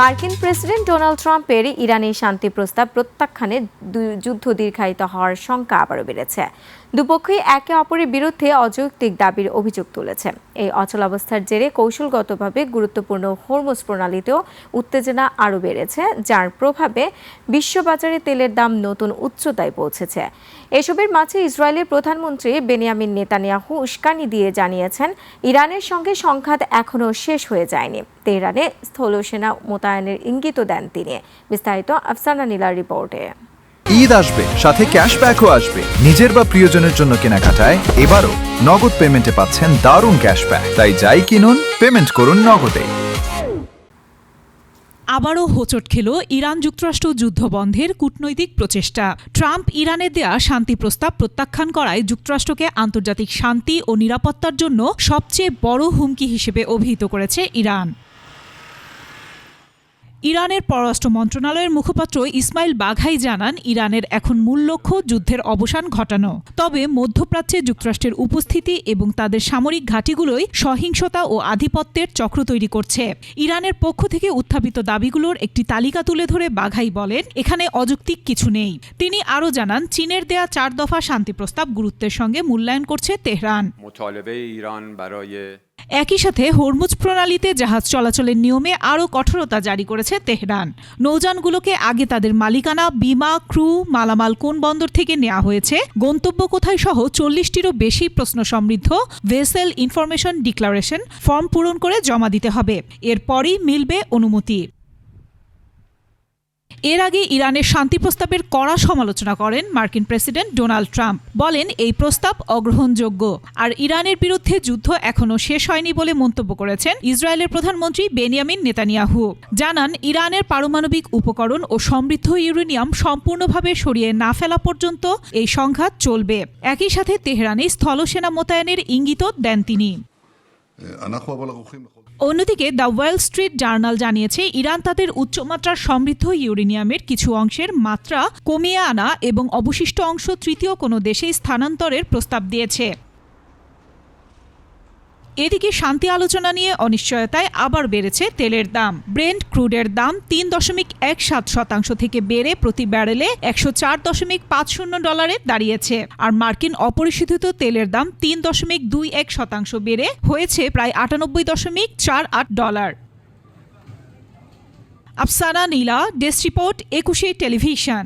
মার্কিন president Donald ট্রাম্পের ইরানি শান্তি প্রস্তাব প্রত্যাখ্যানে যুদ্ধ দীর্ঘায়িত হওয়ার শঙ্কা আবারও বেড়েছে। দুপক্ষই একে অপরের বিরুদ্ধে অযৌক্তিক দাবির অভিযোগ তুলেছে। এই অচলাবস্থার জেরে কৌশলগতভাবে গুরুত্বপূর্ণ হরমুজ প্রণালীতেও উত্তেজনা আরও বেড়েছে, যার প্রভাবে বিশ্ববাজারে তেলের দাম নতুন উচ্চতায় পৌঁছেছে। এসবের মাঝে ইসরায়েলের প্রধানমন্ত্রী বেনিয়ামিন নেতানিয়াহু উস্কানি দিয়ে জানিয়েছেন, ইরানের সঙ্গে সংঘাত এখনও শেষ হয়ে যায়নি। তেহরানে স্থলসেনা মোতায়েনের ইঙ্গিতও দেন তিনি। বিস্তারিত আফসানা নীলার রিপোর্টে। ঈদ আসবে, সাথে ক্যাশব্যাকও আসবে। নিজের বা প্রিয়জনের জন্য কেনাকাটায় এবারও নগদ পেমেন্টে পাচ্ছেন দারুণ ক্যাশব্যাক। তাই যাই কিনুন, পেমেন্ট করুন নগদে। আবারও হোঁচট খেল ইরান যুক্তরাষ্ট্র যুদ্ধ বন্ধের কূটনৈতিক প্রচেষ্টা। ট্রাম্প ইরানে দেয়া শান্তি প্রস্তাব প্রত্যাখ্যান করায় যুক্তরাষ্ট্রকে আন্তর্জাতিক শান্তি ও নিরাপত্তার জন্য সবচেয়ে বড় হুমকি হিসেবে অভিহিত করেছে ইরান। ইরানের পররাষ্ট্র মন্ত্রণালয়ের মুখপাত্র ইসমাইল বাঘাই জানান, ইরানের এখন মূল লক্ষ্য যুদ্ধের অবসান ঘটানো। তবে মধ্যপ্রাচ্যে যুক্তরাষ্ট্রের উপস্থিতি এবং তাদের সামরিক ঘাঁটিগুলোই সহিংসতা ও আধিপত্যের চক্র তৈরি করছে। ইরানের পক্ষ থেকে উত্থাপিত দাবিগুলোর একটি তালিকা তুলে ধরে বাঘাই বলেন, এখানে অযৌক্তিক কিছু নেই। তিনি আরও জানান, চীনের দেয়া 4 দফা শান্তি প্রস্তাব গুরুত্বের সঙ্গে মূল্যায়ন করছে তেহরান। একই সাথে হরমুজ প্রণালীতে জাহাজ চলাচলের নিয়মে আরও কঠোরতা জারি করেছে তেহরান। নৌযানগুলোকে আগে তাদের মালিকানা, বিমা, ক্রু, মালামাল কোন বন্দর থেকে নেওয়া হয়েছে, গন্তব্য কোথায় সহ 40টিরও বেশি প্রশ্ন সমৃদ্ধ ভেসেল ইনফরমেশন ডিক্লারেশন ফর্ম পূরণ করে জমা দিতে হবে। এরপরই মিলবে অনুমতি। এর আগে ইরানের শান্তি প্রস্তাবের কড়া সমালোচনা করেন মার্কিন প্রেসিডেন্ট ডোনাল্ড ট্রাম্প। বলেন, এই প্রস্তাব অগ্রহণযোগ্য। আর ইরানের বিরুদ্ধে যুদ্ধ এখনও শেষ হয়নি বলে মন্তব্য করেছেন ইসরায়েলের প্রধানমন্ত্রী বেনিয়ামিন নেতানিয়াহু। জানান, ইরানের পারমাণবিক উপকরণ ও সমৃদ্ধ ইউরেনিয়াম সম্পূর্ণভাবে সরিয়ে না ফেলা পর্যন্ত এই সংঘাত চলবে। একই সাথে তেহরানে স্থলসেনা মোতায়েনের ইঙ্গিতও দেন তিনি। অন্যদিকে দ্য ওয়াল স্ট্রিট জার্নাল জানিয়েছে, ইরান তাদের উচ্চমাত্রার সমৃদ্ধ ইউরেনিয়ামের কিছু অংশের মাত্রা কমিয়ে আনা এবং অবশিষ্ট অংশ তৃতীয় কোনো দেশে স্থানান্তরের প্রস্তাব দিয়েছে। এদিকে শান্তি আলোচনা নিয়ে অনিশ্চয়তায় আবার বেড়েছে তেলের দাম। ব্রেন্ট ক্রুডের দাম 3.17% থেকে বেড়ে প্রতি ব্যারেলে $104.50 দাঁড়িয়েছে। আর মার্কিন অপরিশোধিত তেলের দাম 3.21% বেড়ে হয়েছে প্রায় $98.48। আফসানা নীলা, ডেস্ক রিপোর্ট, 21 টেলিভিশন।